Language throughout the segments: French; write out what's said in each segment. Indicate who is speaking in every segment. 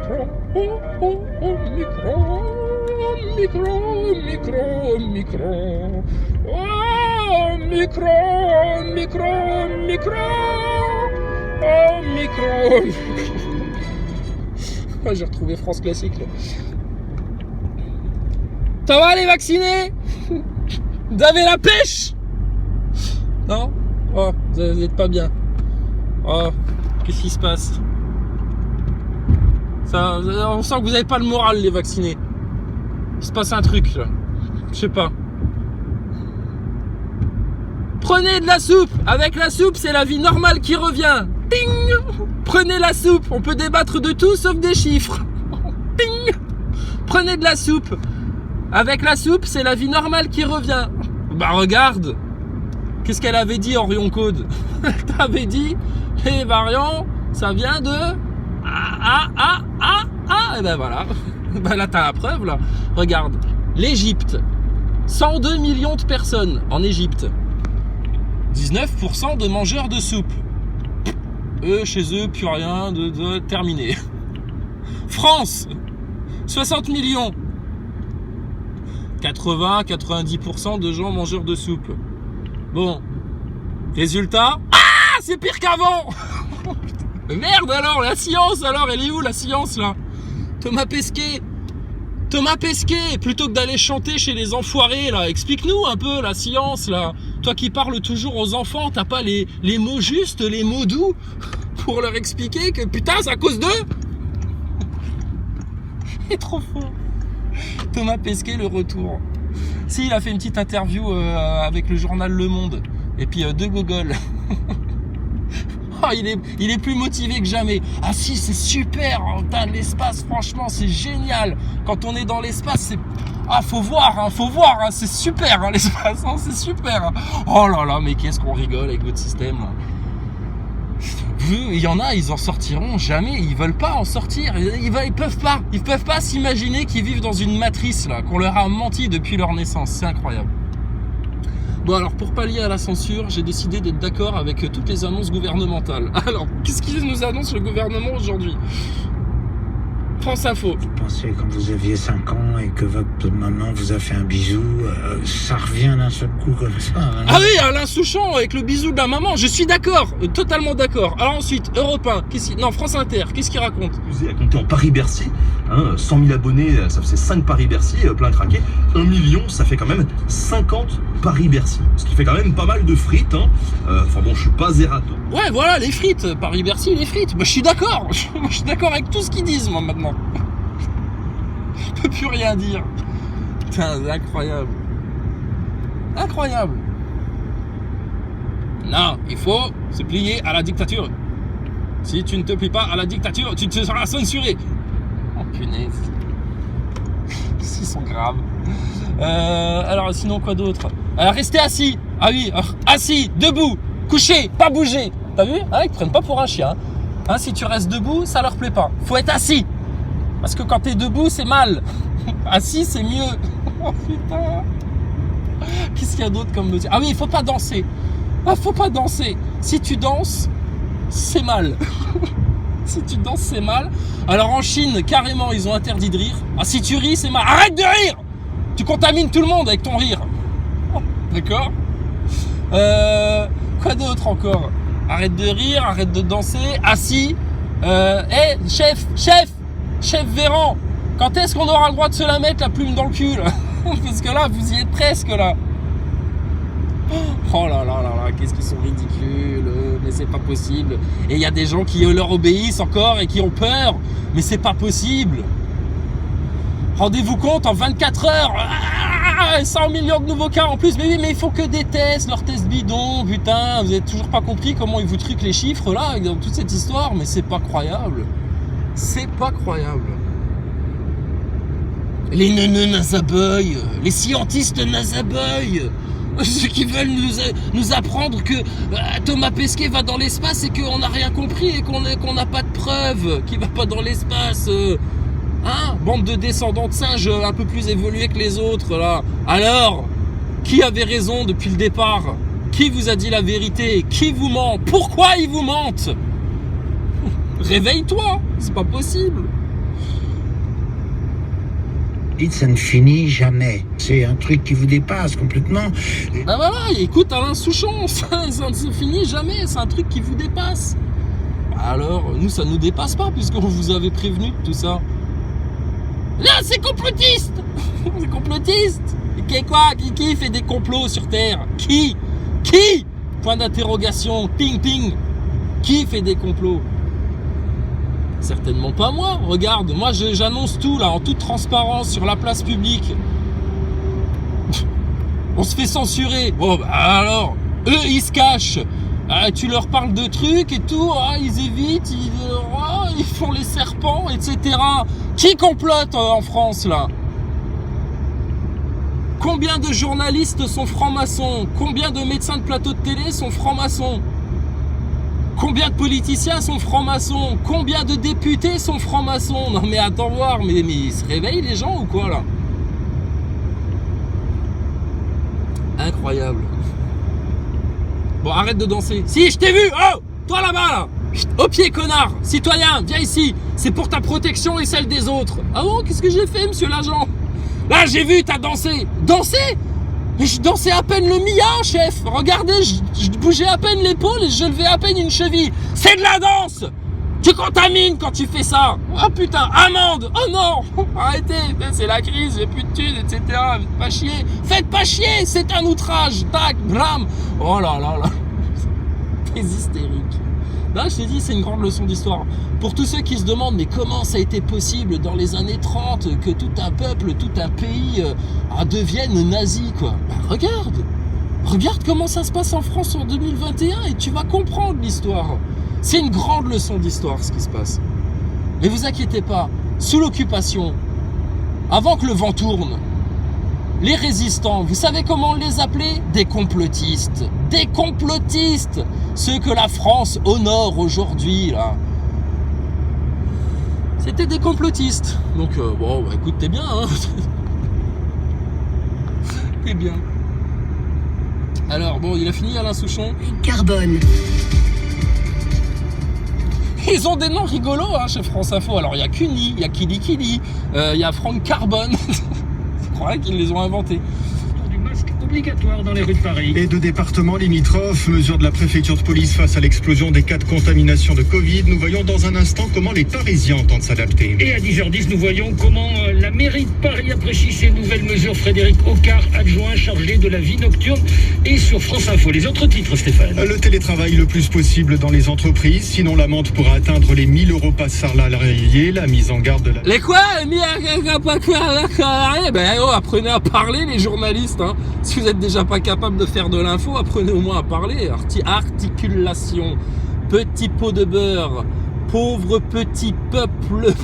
Speaker 1: micro, oh, micro. Ah, j'ai retrouvé France Classique là. Ça va les vaccinés? Vous avez la pêche? Non? Oh, vous êtes pas bien. Oh, qu'est-ce qui se passe? Ça, on sent que vous n'avez pas le moral les vaccinés. Il se passe un truc là. Je sais pas. Prenez de la soupe. Avec la soupe, c'est la vie normale qui revient. Ping. Prenez la soupe. On peut débattre de tout sauf des chiffres. Ping. Prenez de la soupe. Avec la soupe, c'est la vie normale qui revient. Bah regarde. Qu'est-ce qu'elle avait dit Orion Code? Elle t'avait dit les variants, ça vient de et ben voilà. Ben là t'as la preuve là. Regarde. L'Égypte. 102 millions de personnes en Égypte. 19% de mangeurs de soupe. Eux, chez eux, plus rien de terminé. France. 60 millions. 80-90% de gens mangeurs de soupe. Bon. Résultat. Ah, c'est pire qu'avant. Merde alors, la science alors, elle est où la science là? Thomas Pesquet, plutôt que d'aller chanter chez les enfoirés là, explique-nous un peu la science là. Toi qui parles toujours aux enfants, t'as pas les mots justes, les mots doux pour leur expliquer que putain c'est à cause d'eux. Il est trop fort. Thomas Pesquet, le retour. Si, il a fait une petite interview avec le journal Le Monde et puis De Gogol. Oh, il est plus motivé que jamais. Ah si, c'est super, hein, l'espace, franchement, c'est génial. Quand on est dans l'espace, c'est... Ah, faut voir, hein, c'est super, hein, l'espace, hein, c'est super. Hein. Oh là là, mais qu'est-ce qu'on rigole avec votre système, là. Il y en a, ils en sortiront jamais, ils veulent pas en sortir, ils peuvent pas s'imaginer qu'ils vivent dans une matrice, là, qu'on leur a menti depuis leur naissance, c'est incroyable. Bon alors pour pallier à la censure, j'ai décidé d'être d'accord avec toutes les annonces gouvernementales. Alors, qu'est-ce qu'il nous annonce le gouvernement aujourd'hui? France Info.
Speaker 2: Vous pensez quand vous aviez 5 ans et que votre maman vous a fait un bisou, ça revient d'un seul coup comme ça. Hein.
Speaker 1: Ah oui, Alain Souchon avec le bisou de la maman, je suis d'accord, totalement d'accord. Alors ensuite, Europe 1, non, France Inter, qu'est-ce qu'il raconte?
Speaker 3: Vous avez compté en Paris-Bercy, hein, 100 000 abonnés, ça faisait 5 Paris-Bercy, plein craqué. 1 million, ça fait quand même 50 Paris-Bercy. Ce qui fait quand même pas mal de frites. Hein. Enfin bon, je suis pas zérato.
Speaker 1: Ouais, voilà, les frites, Paris-Bercy, les frites. Bah, je suis d'accord. Je suis d'accord avec tout ce qu'ils disent, moi, maintenant. Je peux plus rien dire. Putain, c'est incroyable. Incroyable. Non, il faut se plier à la dictature. Si tu ne te plies pas à la dictature, tu te seras censuré. Oh, punaise. Ils sont graves. Alors, sinon, quoi d'autre? Restez assis. Ah oui, assis, debout, couché, pas bouger. T'as vu? Ils te prennent pas pour un chien. Hein, si tu restes debout, ça leur plaît pas. Faut être assis. Parce que quand t'es debout, c'est mal. Assis, c'est mieux. Oh putain. Qu'est-ce qu'il y a d'autre comme mesure? Ah oui, il faut pas danser. Ah, faut pas danser. Si tu danses, c'est mal. Si tu danses, c'est mal. Alors en Chine, carrément, ils ont interdit de rire. Ah, si tu ris, c'est mal. Arrête de rire! Tu contamines tout le monde avec ton rire. D'accord? Quoi d'autre encore? Arrête de rire, arrête de danser, assis. Chef Véran, quand est-ce qu'on aura le droit de se la mettre, la plume dans le cul là? Parce que là, vous y êtes presque là. Oh là là là là, qu'est-ce qu'ils sont ridicules, mais c'est pas possible. Et il y a des gens qui leur obéissent encore et qui ont peur, mais c'est pas possible. Rendez-vous compte, en 24 heures, 100 millions de nouveaux cas en plus. Mais oui, mais il faut que des tests, leurs tests bidons, putain, vous avez toujours pas compris comment ils vous truquent les chiffres là, dans toute cette histoire, mais c'est pas croyable. C'est pas croyable. Les neuneux nazaboy, les scientistes nazaboy, ceux qui veulent nous apprendre que Thomas Pesquet va dans l'espace et qu'on n'a rien compris et qu'on n'a pas de preuves qu'il va pas dans l'espace. Hein, bande de descendants de singes un peu plus évolués que les autres là. Alors, qui avait raison depuis le départ? Qui vous a dit la vérité? Qui vous ment? Pourquoi ils vous mentent? Réveille-toi, c'est pas possible.
Speaker 2: Dites, ça ne finit jamais. C'est un truc qui vous dépasse complètement.
Speaker 1: Ben voilà, écoute Alain Souchon, ça ne se finit jamais, c'est un truc qui vous dépasse. Alors, nous, ça nous dépasse pas, puisqu'on vous avait prévenu de tout ça. Là, c'est complotiste. C'est complotiste. Qui fait des complots sur Terre? Qui? Point d'interrogation, ping. Qui fait des complots? Certainement pas moi. Regarde, moi j'annonce tout là, en toute transparence, sur la place publique. On se fait censurer. Bon, bah alors, eux, ils se cachent. Tu leur parles de trucs et tout, ils évitent, ils font les serpents, etc. Qui complote en France, là? Combien de journalistes sont francs-maçons? Combien de médecins de plateau de télé sont francs-maçons? Combien de politiciens sont francs-maçons? Combien de députés sont francs-maçons? Non mais attends voir, mais ils se réveillent les gens ou quoi, là? Incroyable. Bon, arrête de danser. Si, je t'ai vu. Oh, toi là-bas, là. Au pied, connard. Citoyen, viens ici. C'est pour ta protection et celle des autres. Ah bon, qu'est-ce que j'ai fait, monsieur l'agent? Là, j'ai vu, t'as dansé. Dansé? Mais je dansais à peine le mia, chef. Regardez, je bougeais à peine l'épaule et je levais à peine une cheville. C'est de la danse. Tu contamines quand tu fais ça. Oh putain, amende. Oh non. Arrêtez, c'est la crise, j'ai plus de thunes, etc. Faites pas chier. Faites pas chier, c'est un outrage. Tac, blam. Oh là là là. T'es hystérique. Là, je t'ai dit, c'est une grande leçon d'histoire. Pour tous ceux qui se demandent, mais comment ça a été possible dans les années 30 que tout un peuple, tout un pays devienne nazi, quoi. Bah, regarde comment ça se passe en France en 2021 et tu vas comprendre l'histoire. C'est une grande leçon d'histoire, ce qui se passe. Mais vous inquiétez pas, sous l'occupation, avant que le vent tourne, les résistants, vous savez comment on les appelait? Des complotistes. Des complotistes. Ceux que la France honore aujourd'hui, là. C'était des complotistes. Donc, bon, bah, écoute, t'es bien, hein. T'es bien. Alors, bon, il a fini, Alain Souchon.
Speaker 4: Carbone.
Speaker 1: Ils ont des noms rigolos, hein, chez France Info. Alors, il y a Cuny, il y a Kili, il y a Franck Carbone. Je crois qu'ils les ont inventés.
Speaker 5: Du masque obligatoire dans les rues de Paris.
Speaker 6: Et de départements limitrophes, mesure de la préfecture de police face à l'explosion des cas de contamination de Covid. Nous voyons dans un instant comment les Parisiens entendent s'adapter.
Speaker 5: Et à 10h10, nous voyons comment la mairie de Paris apprécie ces nouvelles mesures. Frédéric Ocard, adjoint chargé de la vie nocturne, et sur France Info. Les autres titres, Stéphane.
Speaker 6: Le télétravail le plus possible dans les entreprises, sinon l'amende pourra atteindre les 1000 € par salarié. La mise en garde de la...
Speaker 1: Les quoi? Ben oh, apprenez à parler, les journalistes, hein. Si vous êtes déjà pas capable de faire de l'info, apprenez au moins à parler. Articulation, petit pot de beurre, pauvre petit peuple.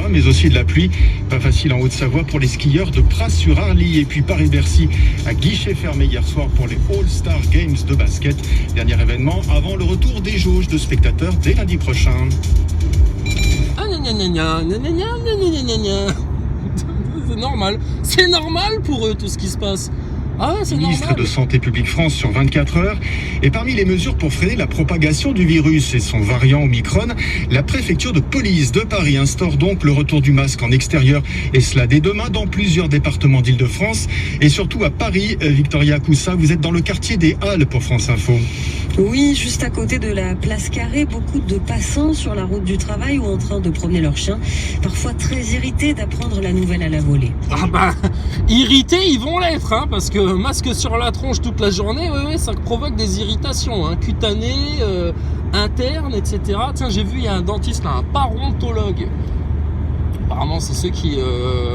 Speaker 6: Mais aussi de la pluie, pas facile en Haute-Savoie pour les skieurs de Pras-sur-Arly. Et puis Paris-Bercy à guichet fermé hier soir pour les All-Star Games de basket. Dernier événement avant le retour des jauges de spectateurs dès lundi prochain.
Speaker 1: C'est normal pour eux tout ce qui se passe. Ah, c'est
Speaker 6: Ministre
Speaker 1: normal.
Speaker 6: de Santé publique France sur 24 heures. Et parmi les mesures pour freiner la propagation du virus et son variant Omicron, la préfecture de police de Paris instaure donc le retour du masque en extérieur, et cela dès demain dans plusieurs départements d'Île-de-France et surtout à Paris. Victoria Coussa, vous êtes dans le quartier des Halles pour France Info.
Speaker 4: Oui, juste à côté de la place Carrée, beaucoup de passants sur la route du travail ou en train de promener leur chien, parfois très irrités d'apprendre la nouvelle à la volée.
Speaker 1: Ah bah, irrités, ils vont l'être, hein, parce que masque sur la tronche toute la journée, ouais, ça provoque des irritations, hein, cutanées, internes, etc. Tiens, j'ai vu, il y a un dentiste là, un parodontologue. Apparemment, c'est ceux qui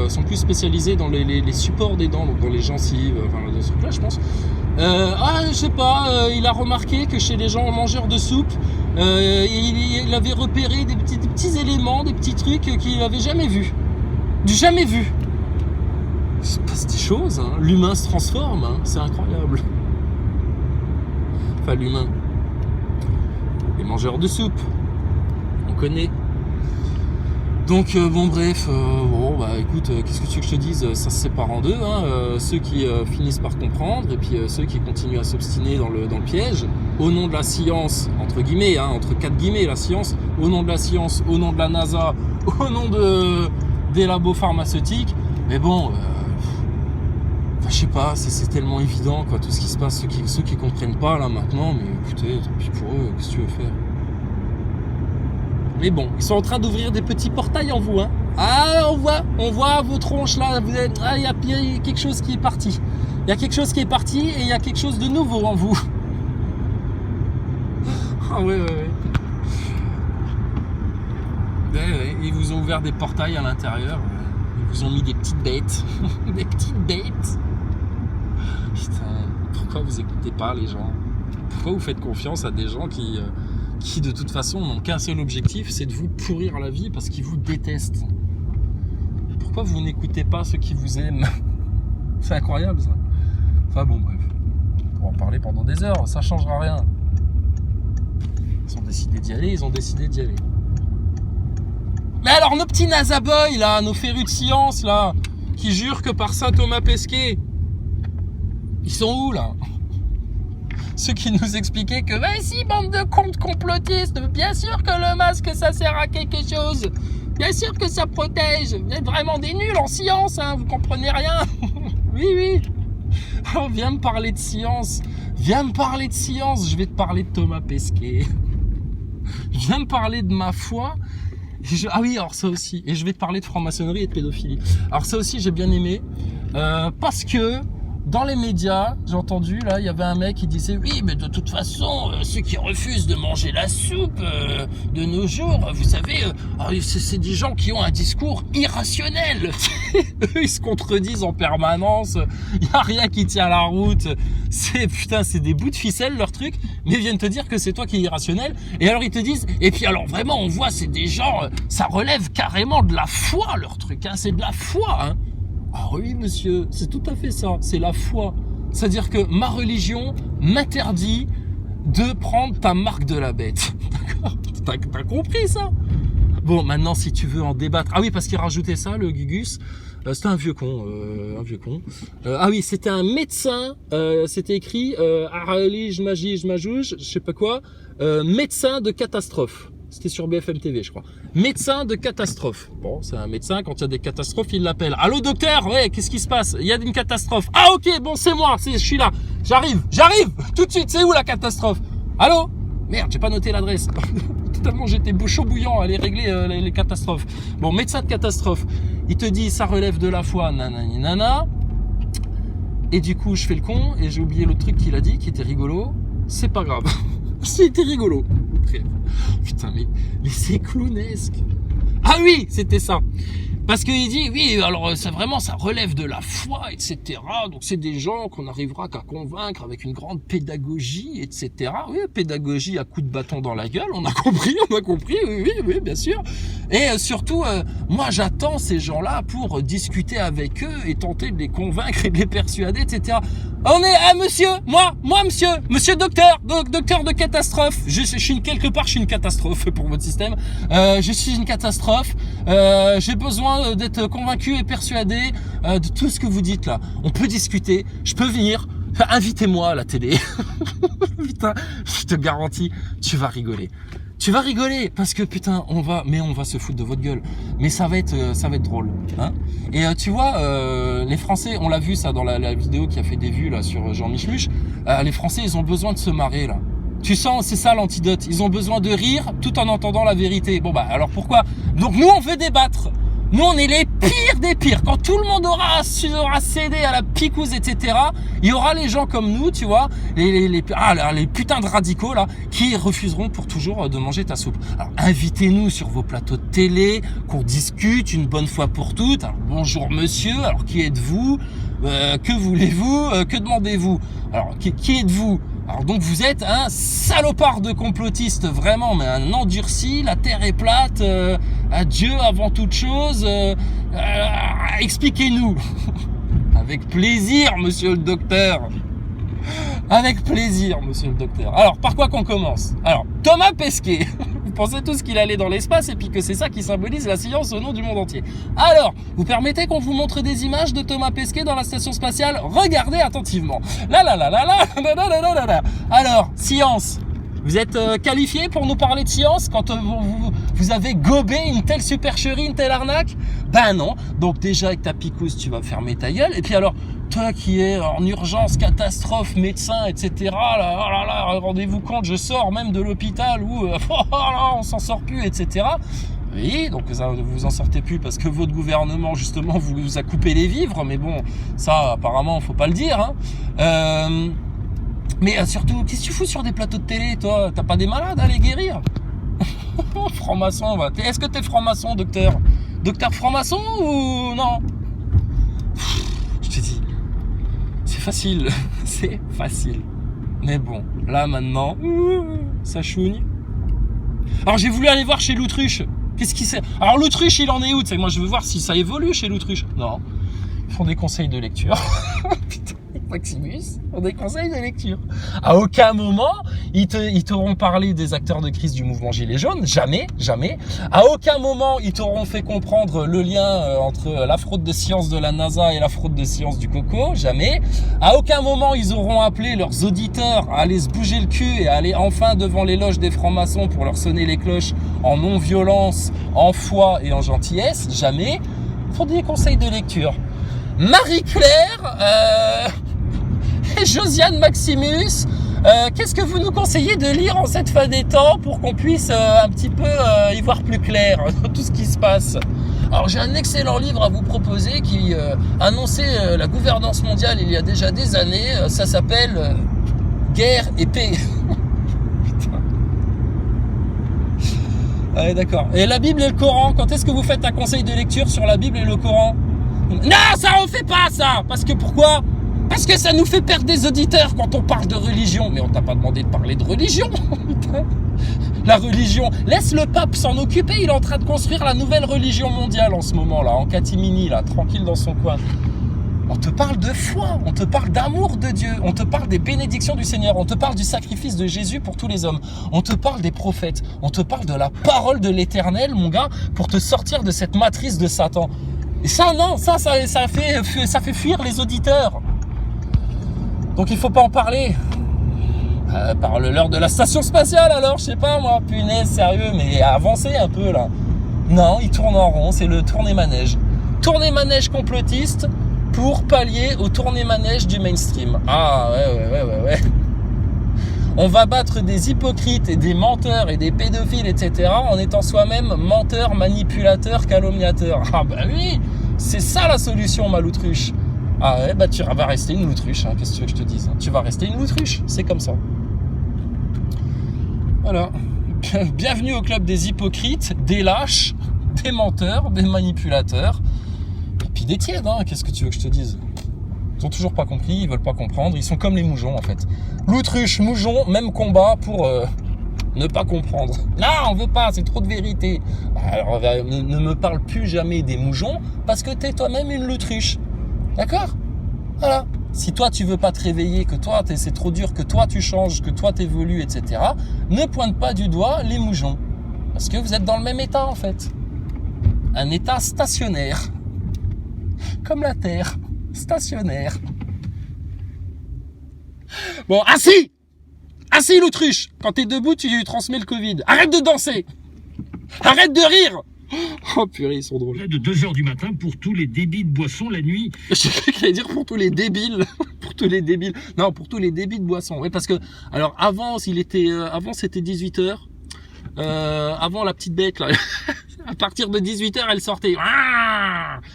Speaker 1: sont plus spécialisés dans les supports des dents, donc dans les gencives, enfin, dans ce truc-là, je pense. Je sais pas, il a remarqué que chez les gens mangeurs de soupe, il avait repéré des petits éléments, des petits trucs qu'il n'avait jamais vus. Jamais vus. Il se passe des choses, hein. L'humain se transforme, hein. C'est incroyable. Enfin, l'humain. Les mangeurs de soupe, on connaît. Donc bon bref, écoute, qu'est-ce que tu veux que je te dise, ça se sépare en deux, hein, ceux qui finissent par comprendre et puis ceux qui continuent à s'obstiner dans le piège, au nom de la science, entre guillemets, hein, entre 4 guillemets, la science, au nom de la science, au nom de la NASA, au nom des labos pharmaceutiques, Mais bon, je sais pas, c'est tellement évident, quoi, tout ce qui se passe, ceux qui comprennent pas, là, maintenant, mais écoutez, tant pis pour eux, qu'est-ce que tu veux faire? Mais bon, ils sont en train d'ouvrir des petits portails en vous, hein. Ah, on voit vos tronches, là, vous êtes, ah, il y a quelque chose qui est parti. Il y a quelque chose qui est parti, et il y a quelque chose de nouveau en vous. Ah ouais. Ouais, ils vous ont ouvert des portails à l'intérieur. Ils vous ont mis des petites bêtes. Des petites bêtes. Putain, pourquoi vous écoutez pas les gens? Pourquoi vous faites confiance à des gens qui de toute façon n'ont qu'un seul objectif, c'est de vous pourrir la vie parce qu'ils vous détestent? Pourquoi vous n'écoutez pas ceux qui vous aiment? C'est incroyable ça. Enfin bon, bref. On pourra en parler pendant des heures, ça changera rien. Ils ont décidé d'y aller, Mais alors, nos petits nazaboys, là, nos férus de science, là, qui jurent que par saint Thomas Pesquet, ils sont où, là? Ceux qui nous expliquaient que, bah si, bande de comptes complotistes, bien sûr que le masque, ça sert à quelque chose. Bien sûr que ça protège. Vous êtes vraiment des nuls en science, hein, vous comprenez rien. Oui. Oh, viens me parler de science. Je vais te parler de Thomas Pesquet. Viens me parler de ma foi. Ah oui, alors ça aussi. Et je vais te parler de franc-maçonnerie et de pédophilie. Alors ça aussi, j'ai bien aimé. Parce que dans les médias, j'ai entendu, là, il y avait un mec qui disait « Oui, mais de toute façon, ceux qui refusent de manger la soupe de nos jours, vous savez, c'est des gens qui ont un discours irrationnel. » Eux, ils se contredisent en permanence. Il n'y a rien qui tient la route. C'est des bouts de ficelle, leur truc. Mais ils viennent te dire que c'est toi qui es irrationnel. Et alors, ils te disent... Et puis, alors, vraiment, on voit, c'est des gens... ça relève carrément de la foi, leur truc. Hein, c'est de la foi, hein. Ah oui, monsieur, c'est tout à fait ça, c'est la foi. C'est-à-dire que ma religion m'interdit de prendre ta marque de la bête. D'accord? T'as compris ça? Bon, maintenant, si tu veux en débattre... Ah oui, parce qu'il rajoutait ça, le Gugus. C'était un vieux con, ah oui, c'était un médecin, c'était écrit Aralij Majij Majouj, je sais pas quoi, médecin de catastrophe. C'était sur BFM TV, je crois. Médecin de catastrophe. Bon, c'est un médecin, quand il y a des catastrophes, il l'appelle. Allô, docteur? Ouais, qu'est-ce qui se passe? Il y a une catastrophe. Ah, ok, bon, c'est moi, je suis là. J'arrive, tout de suite. C'est où la catastrophe? Allô? Merde, j'ai pas noté l'adresse. Totalement, j'étais chaud bouillant à aller régler les catastrophes. Bon, médecin de catastrophe. Il te dit, ça relève de la foi, nanani nana. Et du coup, je fais le con, et j'ai oublié l'autre truc qu'il a dit, qui était rigolo. C'est pas grave. C'était rigolo. Putain, mais c'est clownesque. Ah oui, c'était ça. Parce qu'il dit, oui, alors ça vraiment, ça relève de la foi, etc. Donc c'est des gens qu'on n'arrivera qu'à convaincre avec une grande pédagogie, etc. Oui, pédagogie à coups de bâton dans la gueule, on a compris, oui, bien sûr. Et surtout, moi j'attends ces gens-là pour discuter avec eux et tenter de les convaincre et de les persuader, etc. On est, monsieur, moi, monsieur docteur de catastrophe. Je suis quelque part, je suis une catastrophe pour votre système. Je suis une catastrophe. J'ai besoin d'être convaincu et persuadé de tout ce que vous dites là. On peut discuter. Je peux venir. Invitez-moi à la télé. Putain, je te garantis, tu vas rigoler. Tu vas rigoler parce que putain, on va se foutre de votre gueule. Mais ça va être drôle, hein. Et tu vois, les Français, on l'a vu ça dans la vidéo qui a fait des vues là sur Jean Micheluche. Les Français, ils ont besoin de se marrer là. Tu sens, c'est ça l'antidote. Ils ont besoin de rire tout en entendant la vérité. Bon bah alors pourquoi? Donc nous on veut débattre. Nous on est les pires des pires. Quand tout le monde aura cédé à la picouse, etc. Il y aura les gens comme nous, tu vois, les putains de radicaux là, qui refuseront pour toujours de manger ta soupe. Alors invitez-nous sur vos plateaux de télé, qu'on discute une bonne fois pour toutes. Alors, bonjour monsieur, alors qui êtes-vous? Que voulez-vous? Que demandez-vous? Alors qui êtes-vous? Alors donc vous êtes un salopard de complotiste, vraiment, mais un endurci, la terre est plate, adieu avant toute chose, expliquez-nous. Avec plaisir, monsieur le docteur. Avec plaisir, monsieur le docteur. Alors, par quoi qu'on commence? Alors, Thomas Pesquet. Vous pensez tous qu'il allait dans l'espace et puis que c'est ça qui symbolise la science au nom du monde entier. Alors, vous permettez qu'on vous montre des images de Thomas Pesquet dans la station spatiale? Regardez attentivement. Alors, science. Vous êtes qualifié pour nous parler de science quand vous Vous avez gobé une telle supercherie, une telle arnaque? Ben non. Donc déjà avec ta picouse, tu vas fermer ta gueule. Et puis alors, toi qui es en urgence, catastrophe, médecin, etc. Là, oh là là, rendez-vous compte, je sors même de l'hôpital où oh là, on s'en sort plus, etc. Oui, donc vous en sortez plus parce que votre gouvernement justement vous a coupé les vivres. Mais bon, ça apparemment faut pas le dire. Hein. Mais surtout, qu'est-ce que tu fous sur des plateaux de télé, toi? T'as pas des malades à les guérir? Franc-maçon, va. Est-ce que t'es franc-maçon, docteur? Docteur franc-maçon ou non? Je te dis, c'est facile, c'est facile. Mais bon, là maintenant, ça chouigne. Alors j'ai voulu aller voir chez l'autruche. Qu'est-ce qui c'est? Alors l'autruche, il en est où? Moi je veux voir si ça évolue chez l'autruche. Non, ils font des conseils de lecture. Putain. Maximus, ont des conseils de lecture. À aucun moment, ils t'auront parlé des acteurs de crise du mouvement Gilets jaunes. Jamais, jamais. À aucun moment, ils t'auront fait comprendre le lien entre la fraude de science de la NASA et la fraude de science du coco. Jamais. À aucun moment, ils auront appelé leurs auditeurs à aller se bouger le cul et à aller enfin devant les loges des francs-maçons pour leur sonner les cloches en non-violence, en foi et en gentillesse. Jamais. Ils font des conseils de lecture. Marie-Claire, et Josiane Maximus, qu'est-ce que vous nous conseillez de lire en cette fin des temps pour qu'on puisse un petit peu y voir plus clair dans tout ce qui se passe? Alors j'ai un excellent livre à vous proposer qui annonçait la gouvernance mondiale il y a déjà des années. Ça s'appelle Guerre et paix. Putain. Ouais, d'accord. Et la Bible et le Coran, quand est-ce que vous faites un conseil de lecture sur la Bible et le Coran? Non, ça on fait pas ça. Parce que pourquoi? Parce que ça nous fait perdre des auditeurs quand on parle de religion. Mais on t'a pas demandé de parler de religion. La religion, laisse le pape s'en occuper. Il est en train de construire la nouvelle religion mondiale en ce moment là, en catimini là, tranquille dans son coin. On te parle de foi, on te parle d'amour de Dieu, on te parle des bénédictions du Seigneur, on te parle du sacrifice de Jésus pour tous les hommes, on te parle des prophètes, on te parle de la parole de l'Éternel, mon gars, pour te sortir de cette matrice de Satan. Et ça, non, ça fait fuir les auditeurs. Donc il faut pas en parler. Parle-leur de la station spatiale alors, je sais pas moi, punaise, sérieux, mais avancez un peu là. Non, ils tournent en rond, c'est le tourné-manège. Tourné-manège complotiste pour pallier au tourné-manège du mainstream. Ah ouais. On va battre des hypocrites et des menteurs et des pédophiles, etc. en étant soi-même menteur, manipulateur, calomniateur. Ah bah oui, c'est ça la solution, ma loutruche. Ah ouais, bah tu vas rester une loutruche, hein. Qu'est-ce que tu veux que je te dise? Tu vas rester une loutruche, c'est comme ça. Voilà. Bienvenue au club des hypocrites, des lâches, des menteurs, des manipulateurs, et puis des tièdes, hein. Qu'est-ce que tu veux que je te dise? Ils ont toujours pas compris, ils veulent pas comprendre, ils sont comme les moujons en fait. L'autruche, moujon, même combat pour ne pas comprendre. Non, on veut pas, c'est trop de vérité. Alors ne me parle plus jamais des moujons parce que t'es toi-même une l'autruche. D'accord? Voilà. Si toi tu veux pas te réveiller, que toi c'est trop dur, que toi tu changes, que toi t'évolues, etc. Ne pointe pas du doigt les moujons. Parce que vous êtes dans le même état en fait. Un état stationnaire. Comme la Terre. Stationnaire. Bon, assis! Assis l'autruche! Quand t'es debout, tu transmets le Covid. Arrête de danser! Arrête de rire! Oh purée, ils sont drôles.
Speaker 5: De 2h du matin pour tous les débits de boissons la nuit.
Speaker 1: Je croyais qu'il allait dire pour tous les débiles. Pour tous les débiles. Non, pour tous les débits de boissons. Oui, parce que, alors avant, avant c'était 18h. Avant la petite bête, là. À partir de 18h, elle sortait.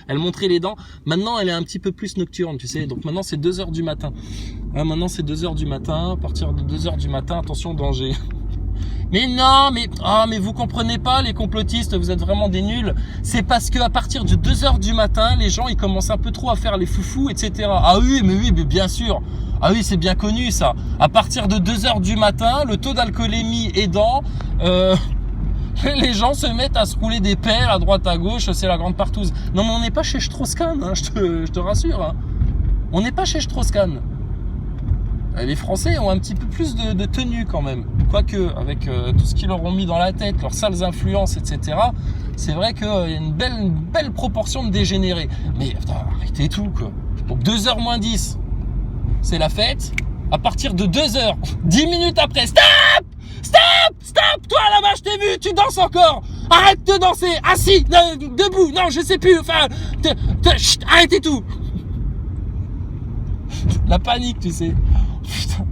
Speaker 1: Elle montrait les dents. Maintenant, elle est un petit peu plus nocturne, tu sais. Donc maintenant, c'est 2h du matin. Maintenant, c'est 2h du matin. À partir de 2h du matin, attention, danger. Mais non, mais vous comprenez pas, les complotistes, vous êtes vraiment des nuls. C'est parce que à partir de 2h du matin, les gens, ils commencent un peu trop à faire les foufous, etc. Ah oui, mais bien sûr. Ah oui, c'est bien connu, ça. À partir de 2h du matin, le taux d'alcoolémie aidant, les gens se mettent à se rouler des pelles à droite à gauche, c'est la grande partouze. Non, mais on n'est pas chez Strauss-Kahn, hein, je te rassure. Hein. On n'est pas chez Strauss-Kahn. Les Français ont un petit peu plus de tenue quand même. Quoique, avec tout ce qu'ils leur ont mis dans la tête, leurs sales influences, etc., c'est vrai qu'il y a une belle proportion de dégénérés. Mais putain, arrêtez tout, quoi. Donc 2h moins 10, c'est la fête. À partir de 2h, 10 minutes après, stop! Toi là-bas, je t'ai vu, tu danses encore. arrête de danser, assis, debout, non, je sais plus, enfin, chut, arrêtez tout. La panique, tu sais. Putain,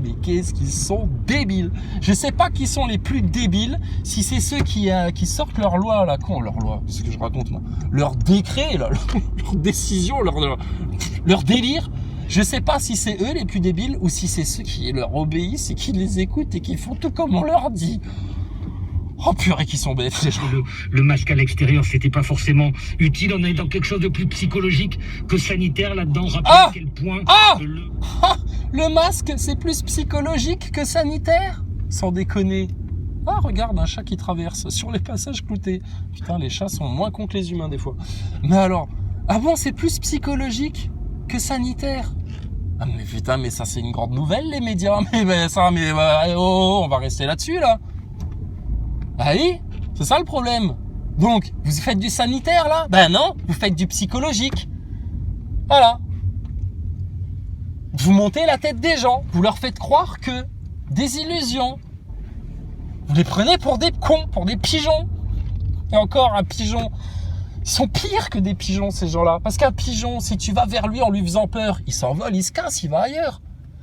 Speaker 1: mais qu'est-ce qu'ils sont débiles. Je sais pas qui sont les plus débiles, si c'est ceux qui sortent leur loi, là, leur loi, c'est ce que je raconte, moi, leur décret, là, leur décision, leur délire. Je sais pas si c'est eux les plus débiles ou si c'est ceux qui leur obéissent et qui les écoutent et qui font tout comme on leur dit. Oh purée, qui sont bêtes, ces gens.
Speaker 5: Le masque à l'extérieur, c'était pas forcément utile. On est dans quelque chose de plus psychologique que sanitaire là-dedans. Rappelez à quel point
Speaker 1: le masque, c'est plus psychologique que sanitaire. Sans déconner. Ah, regarde, un chat qui traverse sur les passages cloutés. Putain, les chats sont moins cons que les humains des fois. Mais alors, ah bon, c'est plus psychologique que sanitaire. Ah mais putain, mais ça c'est une grande nouvelle, les médias. On va rester là-dessus, là. Ah oui, c'est ça le problème. Donc, vous faites du sanitaire, là? Ben non, vous faites du psychologique. Voilà. Vous montez la tête des gens. Vous leur faites croire que des illusions. Vous les prenez pour des cons, pour des pigeons. Et encore, un pigeon... Ils sont pires que des pigeons, ces gens-là. Parce qu'un pigeon, si tu vas vers lui en lui faisant peur, il s'envole, il se casse, il va ailleurs.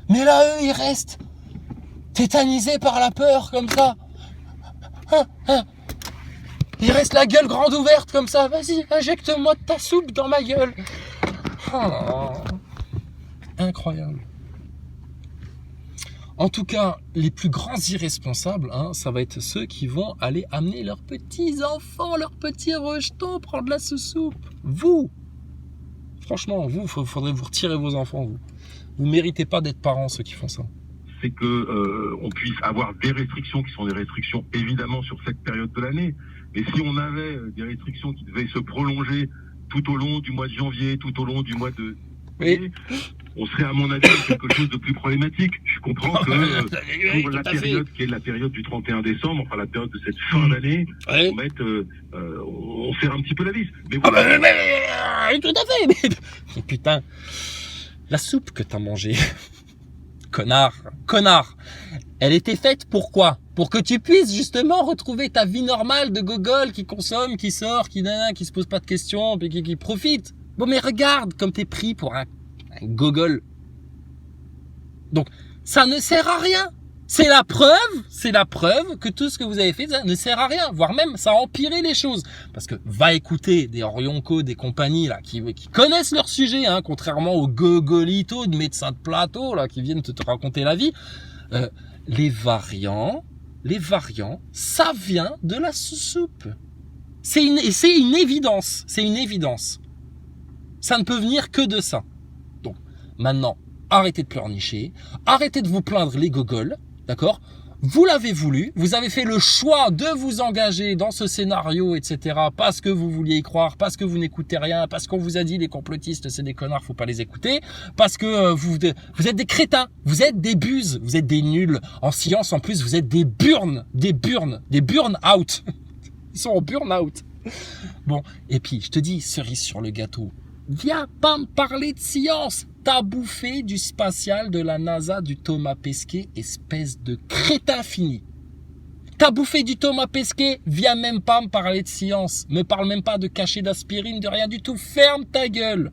Speaker 1: Mais là, eux, ils restent tétanisés par la peur, comme ça. Ils restent la gueule grande ouverte, comme ça. Vas-y, injecte-moi de ta soupe dans ma gueule. Oh, incroyable. En tout cas, les plus grands irresponsables, ça va être ceux qui vont aller amener leurs petits-enfants, leurs petits rejetons, prendre la soupe. Vous, franchement, vous, faudrait vous retirer vos enfants, vous. Vous méritez pas d'être parents, ceux qui font ça.
Speaker 7: C'est que on puisse avoir des restrictions qui sont des restrictions évidemment sur cette période de l'année. Mais si on avait des restrictions qui devaient se prolonger tout au long du mois de janvier, tout au long du mois de...
Speaker 1: Oui.
Speaker 7: On serait à mon avis quelque chose de plus problématique. Je comprends que pour la période qui est la période du 31 décembre, enfin la période de cette fin d'année, on serre un petit peu la vis. Mais voilà.
Speaker 1: Tout à fait. Mais putain, la soupe que t'as mangée, connard, elle était faite pour quoi? Pour que tu puisses justement retrouver ta vie normale de gogol qui consomme, qui sort, qui se pose pas de questions, puis qui profite. Bon, mais regarde comme t'es pris pour un gogol. Donc, ça ne sert à rien. C'est la preuve que tout ce que vous avez fait, ça ne sert à rien. Voire même, ça a empiré les choses. Parce que, va écouter des Orionco, des compagnies, là, qui connaissent leur sujet, contrairement aux gogolitos de médecins de plateau, là, qui viennent te raconter la vie. Les variants, ça vient de la soupe. C'est une évidence. C'est une évidence. Ça ne peut venir que de ça. Donc, maintenant, arrêtez de pleurnicher, arrêtez de vous plaindre les gogoles, d'accord? Vous l'avez voulu, vous avez fait le choix de vous engager dans ce scénario, etc. parce que vous vouliez y croire, parce que vous n'écoutez rien, parce qu'on vous a dit les complotistes, c'est des connards, faut pas les écouter, parce que vous êtes des crétins, vous êtes des buses, vous êtes des nuls. En science, en plus, vous êtes des burn out. Ils sont en burn out. Bon, et puis, je te dis, cerise sur le gâteau. Viens pas me parler de science. T'as bouffé du spatial de la NASA, du Thomas Pesquet, espèce de crétin fini. T'as bouffé du Thomas Pesquet, viens même pas me parler de science. Me parle même pas de cachet d'aspirine, de rien du tout. Ferme ta gueule.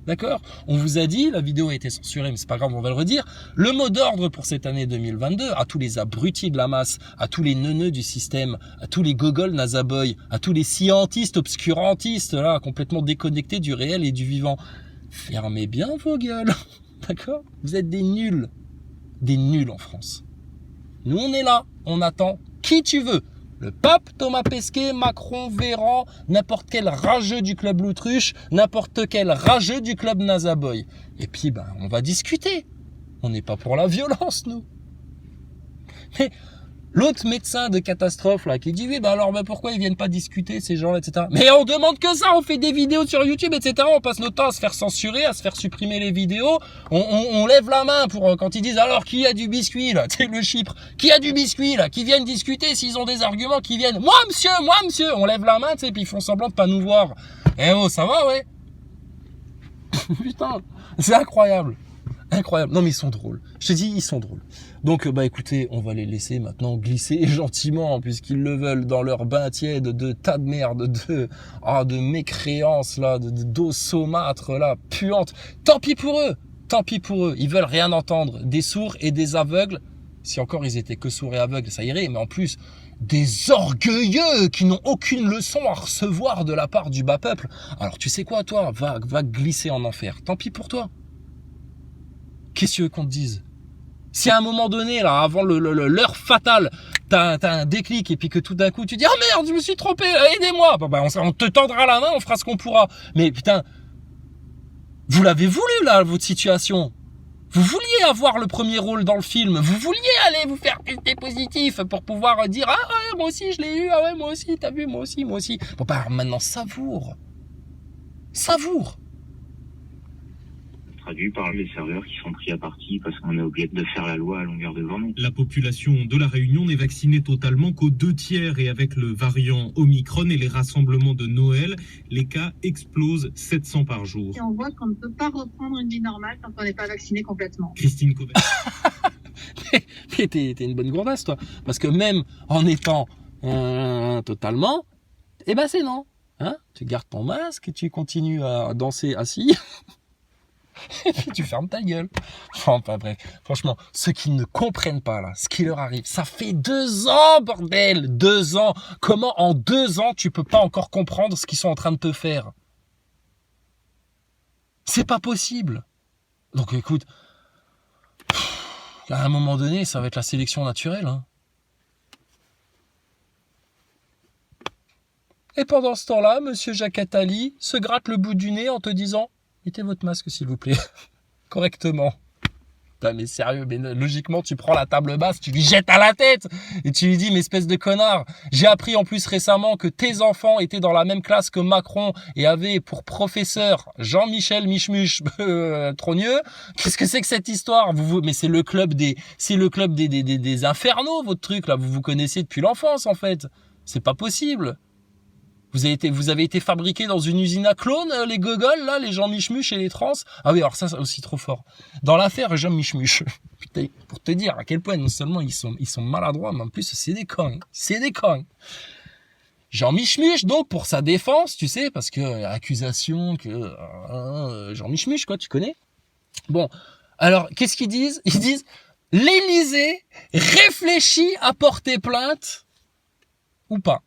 Speaker 1: D'accord? On vous a dit, la vidéo a été censurée, mais c'est pas grave, on va le redire. Le mot d'ordre pour cette année 2022, à tous les abrutis de la masse, à tous les neuneux du système, à tous les gogols nasaboy, à tous les scientistes, obscurantistes, là, complètement déconnectés du réel et du vivant. Fermez bien vos gueules. D'accord? Vous êtes des nuls. Des nuls en France. Nous, on est là. On attend qui tu veux. Le pape, Thomas Pesquet, Macron, Véran, n'importe quel rageux du club Loutruche, n'importe quel rageux du club Nasaboy. Et puis, on va discuter. On n'est pas pour la violence, nous. Mais l'autre médecin de catastrophe, là, qui dit, oui, pourquoi ils viennent pas discuter, ces gens-là, etc. Mais on demande que ça, on fait des vidéos sur YouTube, etc. On passe notre temps à se faire censurer, à se faire supprimer les vidéos. On lève la main pour, quand ils disent, alors, qui a du biscuit, là? C'est le Chypre. Qui a du biscuit, là? Qui viennent discuter, s'ils ont des arguments, qui viennent. Moi, monsieur. On lève la main, tu sais, puis ils font semblant de pas nous voir. Eh oh, ça va, ouais. Putain, c'est incroyable. Incroyable. Non mais ils sont drôles. Je te dis, ils sont drôles. Donc bah écoutez, on va les laisser maintenant glisser gentiment puisqu'ils le veulent dans leur bain tiède de tas de merde, de mécréance là, d'eau saumâtre là, puante. Tant pis pour eux. Tant pis pour eux. Ils veulent rien entendre. Des sourds et des aveugles. Si encore ils étaient que sourds et aveugles, ça irait. Mais en plus, des orgueilleux qui n'ont aucune leçon à recevoir de la part du bas peuple. Alors tu sais quoi, toi, va glisser en enfer. Tant pis pour toi. Qu'est-ce que tu veux qu'on te dise? Si à un moment donné, là, avant l'heure fatale, t'as un déclic et puis que tout d'un coup tu dis « Ah merde, je me suis trompé, aidez-moi » on te tendra la main, on fera ce qu'on pourra. Mais putain, vous l'avez voulu là, votre situation. Vous vouliez avoir le premier rôle dans le film. Vous vouliez aller vous faire tester positif pour pouvoir dire « Ah ouais, moi aussi je l'ai eu, ah ouais, moi aussi, t'as vu, moi aussi. » Bon bah maintenant, savoure. Savoure.
Speaker 8: Traduit par les serveurs qui sont pris à partie parce qu'on est obligé de faire la loi à longueur de journée.
Speaker 9: La population de La Réunion n'est vaccinée totalement qu'aux 2/3 et avec le variant Omicron et les rassemblements de Noël, les cas explosent 700 par jour.
Speaker 10: Et on voit qu'on ne peut pas reprendre une vie normale tant qu'on n'est pas vacciné complètement.
Speaker 9: Christine Covet.
Speaker 1: Mais t'es une bonne gourdasse toi, parce que même en étant totalement, eh ben c'est non. Hein, tu gardes ton masque et tu continues à danser assis. Et puis tu fermes ta gueule. Enfin bref, franchement, ceux qui ne comprennent pas là, ce qui leur arrive, ça fait 2 ans, bordel, 2 ans. Comment en 2 ans tu peux pas encore comprendre ce qu'ils sont en train de te faire? C'est pas possible. Donc écoute, à un moment donné, ça va être la sélection naturelle. Hein. Et pendant ce temps-là, Monsieur Jacques Attali se gratte le bout du nez en te disant « Mettez votre masque, s'il vous plaît. » Correctement. Putain, mais sérieux, mais logiquement, tu prends la table basse, tu lui jettes à la tête et tu lui dis « Mais espèce de connard, j'ai appris en plus récemment que tes enfants étaient dans la même classe que Macron et avaient pour professeur Jean-Michel Michmuche Trogneux. Qu'est-ce que c'est que cette histoire ? Mais c'est le club des infernaux, votre truc là. Vous vous connaissez depuis l'enfance en fait. C'est pas possible. Vous avez été fabriqués dans une usine à clones, les gogoles, là, les Jean Michmuche et les trans. Ah oui, alors ça, c'est aussi trop fort. Dans l'affaire Jean Michmuche, putain, pour te dire à quel point non seulement ils sont maladroits, mais en plus c'est des cons. C'est des cons. Jean Michmuche, donc, pour sa défense, tu sais, parce que accusation que Jean Michmuche, quoi, tu connais. Bon, alors, qu'est-ce qu'ils disent ? Ils disent, l'Élysée réfléchit à porter plainte ou pas.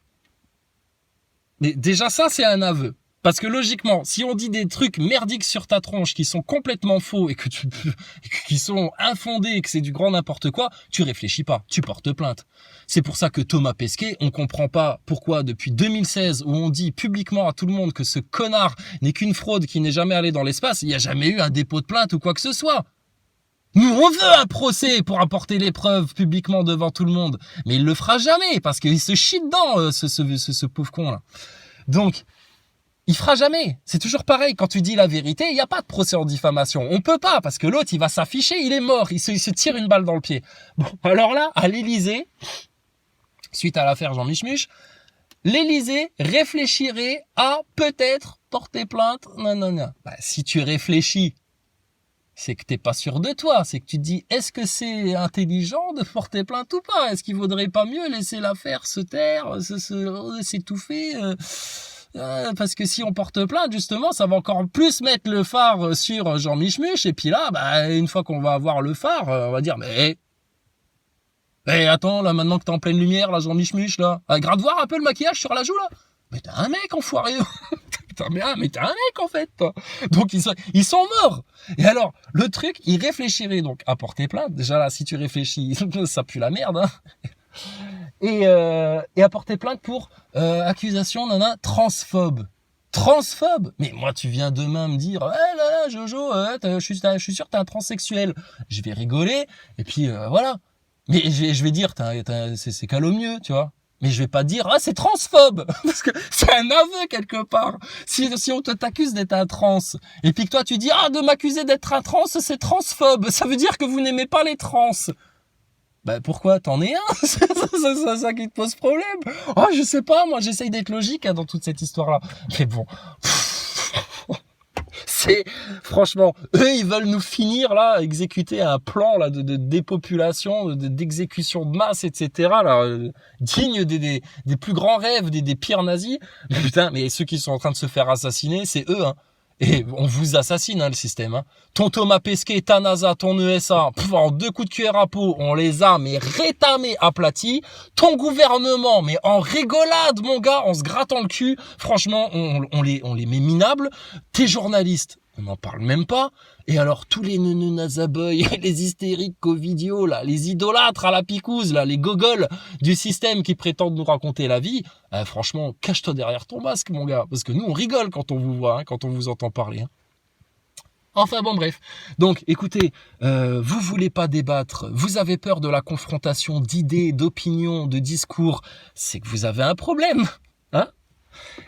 Speaker 1: Mais déjà ça, c'est un aveu. Parce que logiquement, si on dit des trucs merdiques sur ta tronche qui sont complètement faux et qui sont infondés et que c'est du grand n'importe quoi, tu réfléchis pas, tu portes plainte. C'est pour ça que Thomas Pesquet, on comprend pas pourquoi depuis 2016 où on dit publiquement à tout le monde que ce connard n'est qu'une fraude qui n'est jamais allé dans l'espace, il n'y a jamais eu un dépôt de plainte ou quoi que ce soit. Nous, on veut un procès pour apporter les preuves publiquement devant tout le monde. Mais il le fera jamais, parce qu'il se chie dedans, ce pauvre con-là. Donc, il fera jamais. C'est toujours pareil. Quand tu dis la vérité, il n'y a pas de procès en diffamation. On peut pas, parce que l'autre, il va s'afficher, il est mort. Il se tire une balle dans le pied. Bon, alors là, à l'Élysée, suite à l'affaire Jean Michmuche, l'Élysée réfléchirait à peut-être porter plainte. Non. Bah, si tu réfléchis, c'est que t'es pas sûr de toi, c'est que tu te dis, est-ce que c'est intelligent de porter plainte ou pas ? Est-ce qu'il vaudrait pas mieux laisser l'affaire se taire, s'étouffer parce que si on porte plainte, justement, ça va encore plus mettre le phare sur Jean Michmuche, et puis là, bah, une fois qu'on va avoir le phare, on va dire, mais attends, là, maintenant que t'es en pleine lumière, là, Jean Michmuche, là, gratte voir un peu le maquillage sur la joue, là. Mais t'es un mec, enfoiré. Mais t'es un mec, en fait, toi. Donc, ils sont morts. Et alors, le truc, ils réfléchiraient donc à porter plainte. Déjà, là, si tu réfléchis, ça pue la merde, hein. Et à porter plainte pour accusation transphobe. Transphobe? Mais moi, tu viens demain me dire, là, Jojo, je suis sûr que t'es un transsexuel. Je vais rigoler, et puis, voilà. Mais je vais dire, c'est calomnieux, tu vois. Mais je vais pas dire, c'est transphobe, parce que c'est un aveu quelque part. Si on t'accuse d'être un trans, et puis que toi tu dis, de m'accuser d'être un trans, c'est transphobe, ça veut dire que vous n'aimez pas les trans. Ben pourquoi t'en es un? C'est ça qui te pose problème. Je sais pas, moi j'essaye d'être logique dans toute cette histoire-là. Mais bon, C'est franchement, eux ils veulent nous finir là, exécuter un plan là de dépopulation, d'exécution de masse, etc. Là, digne des plus grands rêves des pires nazis. Putain, mais ceux qui sont en train de se faire assassiner, c'est eux. Hein. Et on vous assassine, hein, le système. Hein. Ton Thomas Pesquet, ta NASA, ton ESA, en 2 coups de cuillère à peau, on les a mais rétamés, aplatis. Ton gouvernement, mais en rigolade, mon gars, en se grattant le cul. Franchement, on les met minables. Tes journalistes, on n'en parle même pas. Et alors, tous les nazaboys, les hystériques covidios, là, les idolâtres à la picouse, là, les gogoles du système qui prétendent nous raconter la vie, franchement, cache-toi derrière ton masque, mon gars. Parce que nous, on rigole quand on vous voit, hein, quand on vous entend parler. Hein. Enfin bon, bref. Donc, écoutez, vous voulez pas débattre, vous avez peur de la confrontation d'idées, d'opinions, de discours, c'est que vous avez un problème. Hein,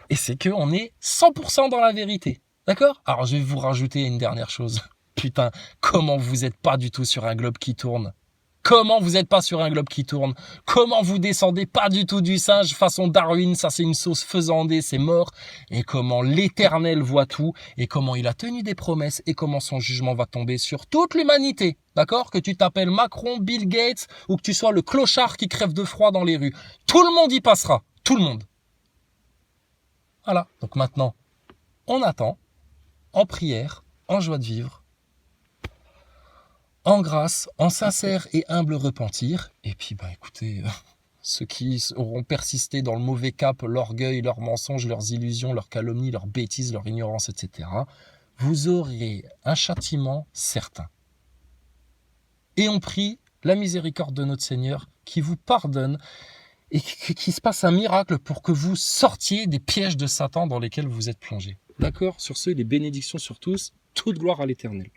Speaker 1: et c'est qu'on est 100% dans la vérité. D'accord ? Alors, je vais vous rajouter une dernière chose. Putain, comment vous êtes pas du tout sur un globe qui tourne ? Comment vous êtes pas sur un globe qui tourne ? Comment vous descendez pas du tout du singe façon Darwin ? Ça, c'est une sauce faisandée, c'est mort. Et comment l'Éternel voit tout, et comment il a tenu des promesses, et comment son jugement va tomber sur toute l'humanité. D'accord ? Que tu t'appelles Macron, Bill Gates, ou que tu sois le clochard qui crève de froid dans les rues. Tout le monde y passera. Tout le monde. Voilà. Donc maintenant, on attend. En prière, en joie de vivre, en grâce, en sincère et humble repentir. Et puis, écoutez, ceux qui auront persisté dans le mauvais cap, l'orgueil, leurs mensonges, leurs illusions, leurs calomnies, leurs bêtises, leur ignorance, etc., vous aurez un châtiment certain. Et on prie la miséricorde de notre Seigneur qui vous pardonne et qu'il se passe un miracle pour que vous sortiez des pièges de Satan dans lesquels vous êtes plongés. D'accord ? Sur ce, les bénédictions sur tous, toute gloire à l'Éternel.